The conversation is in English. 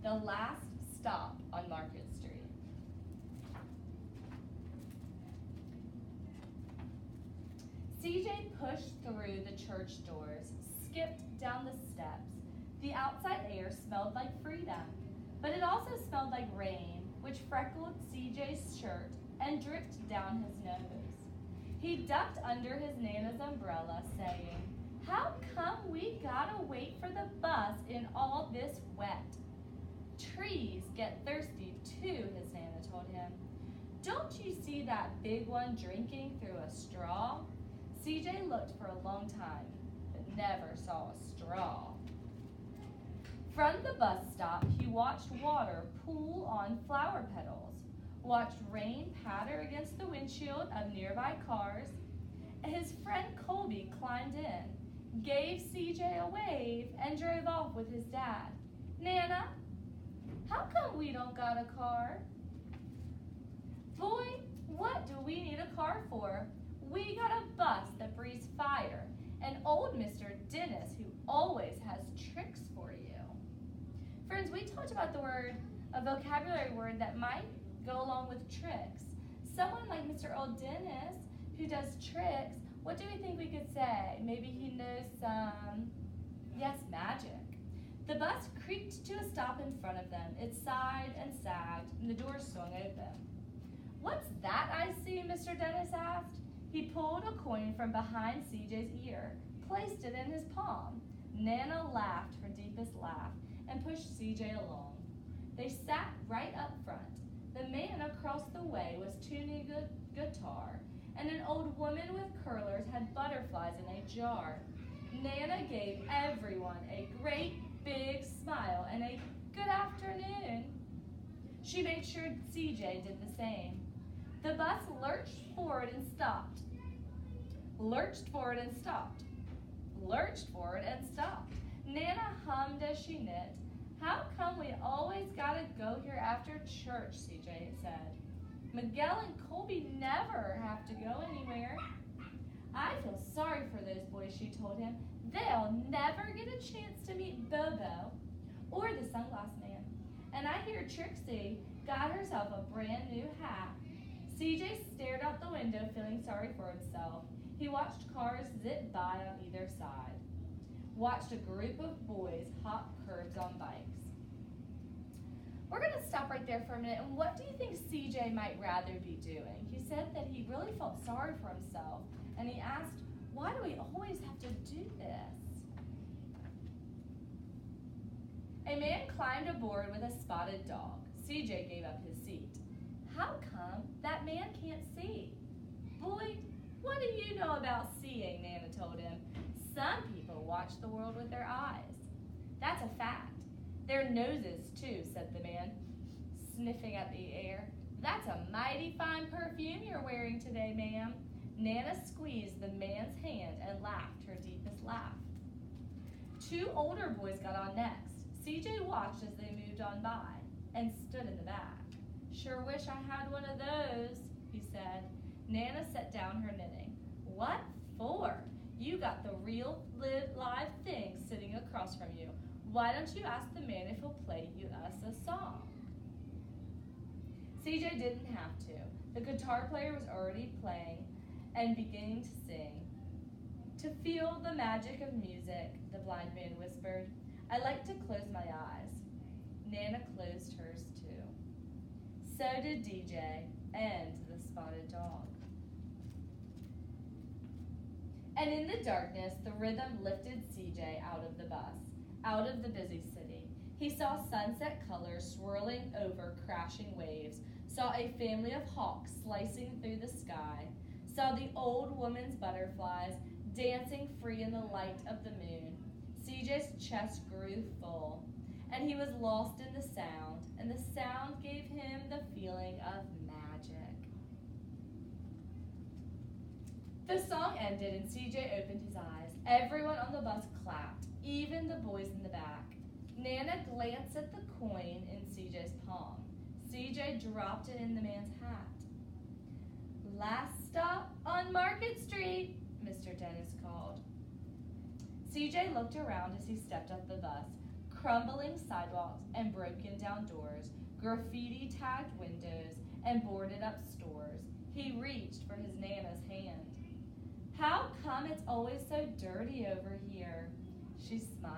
the last stop on Market Street. CJ pushed through the church doors, skipped down the steps. The outside air smelled like freedom, but it also smelled like rain, which freckled CJ's shirt and dripped down his nose. He ducked under his Nana's umbrella, saying, "How come we gotta wait for the bus in all this wet?" "Trees get thirsty too," his Nana told him. "Don't you see that big one drinking through a straw?" CJ looked for a long time, but never saw a straw. From the bus stop, he watched water pool on flower petals, watched rain patter against the windshield of nearby cars. His friend Colby climbed in, gave CJ a wave, and drove off with his dad. "Nana, how come we don't got a car?" "Boy, what do we need a car for? We got a bus that breathes fire, and old Mr. Dennis who always has tricks for you." Friends, we talked about a vocabulary word that might go along with tricks. Someone like Mr. Old Dennis who does tricks, what do we think we could say? Maybe he knows some, yes, magic. The bus creaked to a stop in front of them. It sighed and sagged, and the doors swung open. "What's that I see?" Mr. Dennis asked. He pulled a coin from behind CJ's ear, placed it in his palm. Nana laughed her deepest laugh and pushed CJ along. They sat right up front. The man across the way was tuning a guitar, and an old woman with curlers had butterflies in a jar. Nana gave everyone a great big smile and a "good afternoon." She made sure CJ did the same. The bus lurched forward and stopped. Lurched forward and stopped. Lurched forward and stopped. Nana hummed as she knit. "How come we always gotta go here after church?" CJ said. "Miguel and Colby never have to go anywhere." "I feel sorry for those boys," she told him. "They'll never get a chance to meet Bobo or the sunglass man. And I hear Trixie got herself a brand new hat." CJ stared out the window, feeling sorry for himself. He watched cars zip by on either side. Watched a group of boys hop curbs on bikes. We're going to stop right there for a minute. And what do you think CJ might rather be doing? He said that he really felt sorry for himself. And he asked, why do we always have to do this? A man climbed aboard with a spotted dog. CJ gave up his seat. "How come that man can't see?" "Boy, what do you know about seeing?" Nana told him. "Some people watch the world with their eyes." "That's a fact. Their noses, too," said the man, sniffing at the air. "That's a mighty fine perfume you're wearing today, ma'am." Nana squeezed the man's hand and laughed her deepest laugh. Two older boys got on next. CJ watched as they moved on by and stood in the back. "Sure wish I had one of those," he said. Nana set down her knitting. "What for? You got the real live thing sitting across from you. Why don't you ask the man if he'll play us a song?" CJ didn't have to. The guitar player was already playing and beginning to sing. "To feel the magic of music," the blind man whispered, "I like to close my eyes." Nana closed hers too. So did DJ and the spotted dog. And in the darkness, the rhythm lifted CJ out of the bus, out of the busy city. He saw sunset colors swirling over crashing waves, saw a family of hawks slicing through the sky, saw the old woman's butterflies dancing free in the light of the moon. CJ's chest grew full, and he was lost in the sound, and the sound gave him the feeling of magic. The song ended and CJ opened his eyes. Everyone on the bus clapped, even the boys in the back. Nana glanced at the coin in CJ's palm. CJ dropped it in the man's hat. "Last stop on Market Street," Mr. Dennis called. CJ looked around as he stepped off the bus. crumbling sidewalks and broken down doors, graffiti tagged windows and boarded up stores, he reached for his Nana's hand. How come it's always so dirty over here? She smiled.